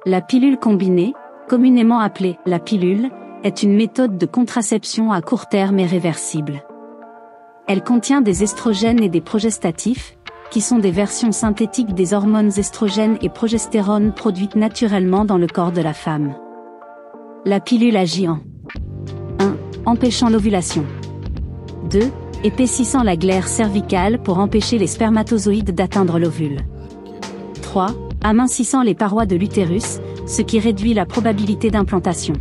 La pilule combinée, communément appelée la pilule, est une méthode de contraception à court terme et réversible. Elle contient des estrogènes et des progestatifs, qui sont des versions synthétiques des hormones estrogènes et progestérone produites naturellement dans le corps de la femme. La pilule agit en 1. Empêchant l'ovulation. 2. Épaississant la glaire cervicale pour empêcher les spermatozoïdes d'atteindre l'ovule. 3. Amincissant les parois de l'utérus, ce qui réduit la probabilité d'implantation.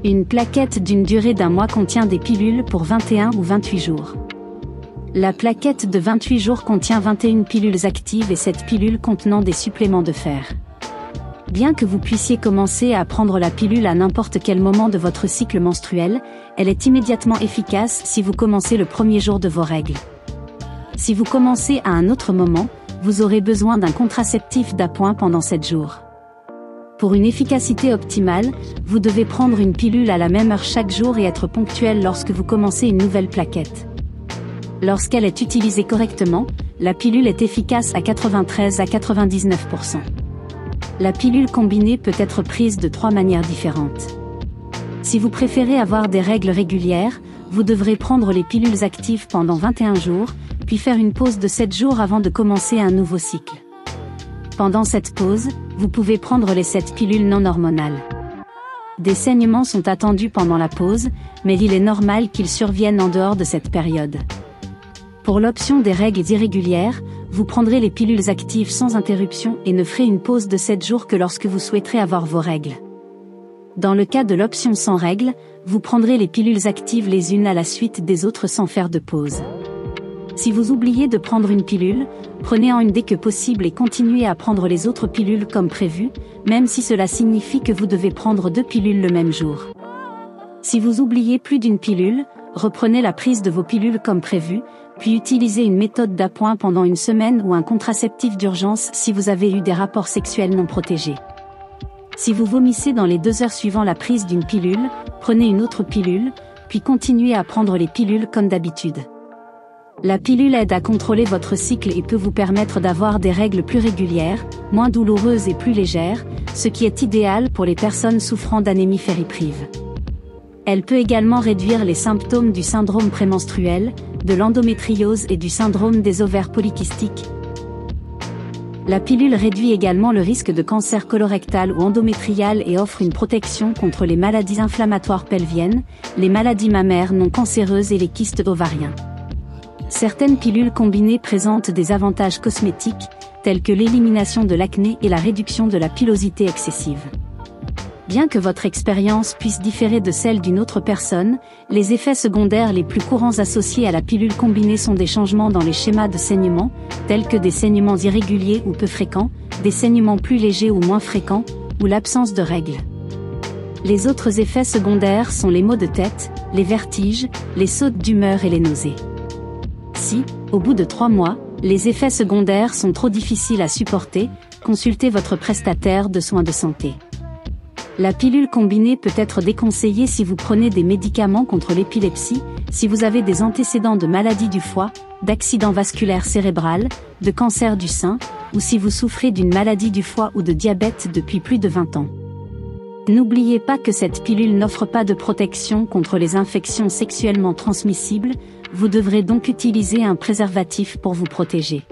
Une plaquette d'une durée d'1 mois contient des pilules pour 21 ou 28 jours. La plaquette de 28 jours contient 21 pilules actives et 7 pilules contenant des suppléments de fer. Bien que vous puissiez commencer à prendre la pilule à n'importe quel moment de votre cycle menstruel, elle est immédiatement efficace si vous commencez le premier jour de vos règles. Si vous commencez à un autre moment, vous aurez besoin d'un contraceptif d'appoint pendant 7 jours. Pour une efficacité optimale, vous devez prendre une pilule à la même heure chaque jour et être ponctuel lorsque vous commencez une nouvelle plaquette. Lorsqu'elle est utilisée correctement, la pilule est efficace à 93 à 99%. La pilule combinée peut être prise de 3 manières différentes. Si vous préférez avoir des règles régulières, vous devrez prendre les pilules actives pendant 21 jours, puis faire une pause de 7 jours avant de commencer un nouveau cycle. Pendant cette pause, vous pouvez prendre les 7 pilules non hormonales. Des saignements sont attendus pendant la pause, mais il est normal qu'ils surviennent en dehors de cette période. Pour l'option des règles irrégulières, vous prendrez les pilules actives sans interruption et ne ferez une pause de 7 jours que lorsque vous souhaiterez avoir vos règles. Dans le cas de l'option sans règles, vous prendrez les pilules actives les unes à la suite des autres sans faire de pause. Si vous oubliez de prendre une pilule, prenez-en une dès que possible et continuez à prendre les autres pilules comme prévu, même si cela signifie que vous devez prendre 2 pilules le même jour. Si vous oubliez plus d'une pilule, reprenez la prise de vos pilules comme prévu, puis utilisez une méthode d'appoint pendant une semaine ou un contraceptif d'urgence si vous avez eu des rapports sexuels non protégés. Si vous vomissez dans les 2 heures suivant la prise d'une pilule, prenez une autre pilule, puis continuez à prendre les pilules comme d'habitude. La pilule aide à contrôler votre cycle et peut vous permettre d'avoir des règles plus régulières, moins douloureuses et plus légères, ce qui est idéal pour les personnes souffrant d'anémie ferriprive. Elle peut également réduire les symptômes du syndrome prémenstruel, de l'endométriose et du syndrome des ovaires polykystiques. La pilule réduit également le risque de cancer colorectal ou endométrial et offre une protection contre les maladies inflammatoires pelviennes, les maladies mammaires non cancéreuses et les kystes ovariens. Certaines pilules combinées présentent des avantages cosmétiques, tels que l'élimination de l'acné et la réduction de la pilosité excessive. Bien que votre expérience puisse différer de celle d'une autre personne, les effets secondaires les plus courants associés à la pilule combinée sont des changements dans les schémas de saignement, tels que des saignements irréguliers ou peu fréquents, des saignements plus légers ou moins fréquents, ou l'absence de règles. Les autres effets secondaires sont les maux de tête, les vertiges, les sautes d'humeur et les nausées. Si, au bout de 3 mois, les effets secondaires sont trop difficiles à supporter, consultez votre prestataire de soins de santé. La pilule combinée peut être déconseillée si vous prenez des médicaments contre l'épilepsie, si vous avez des antécédents de maladie du foie, d'accident vasculaire cérébral, de cancer du sein, ou si vous souffrez d'une maladie du foie ou de diabète depuis plus de 20 ans. N'oubliez pas que cette pilule n'offre pas de protection contre les infections sexuellement transmissibles, vous devrez donc utiliser un préservatif pour vous protéger.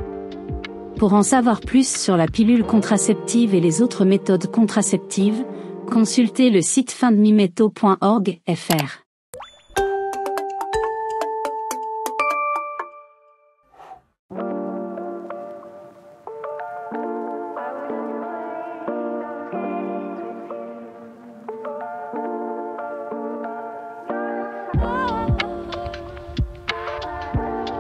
Pour en savoir plus sur la pilule contraceptive et les autres méthodes contraceptives, consultez le site findmemeto.org.fr.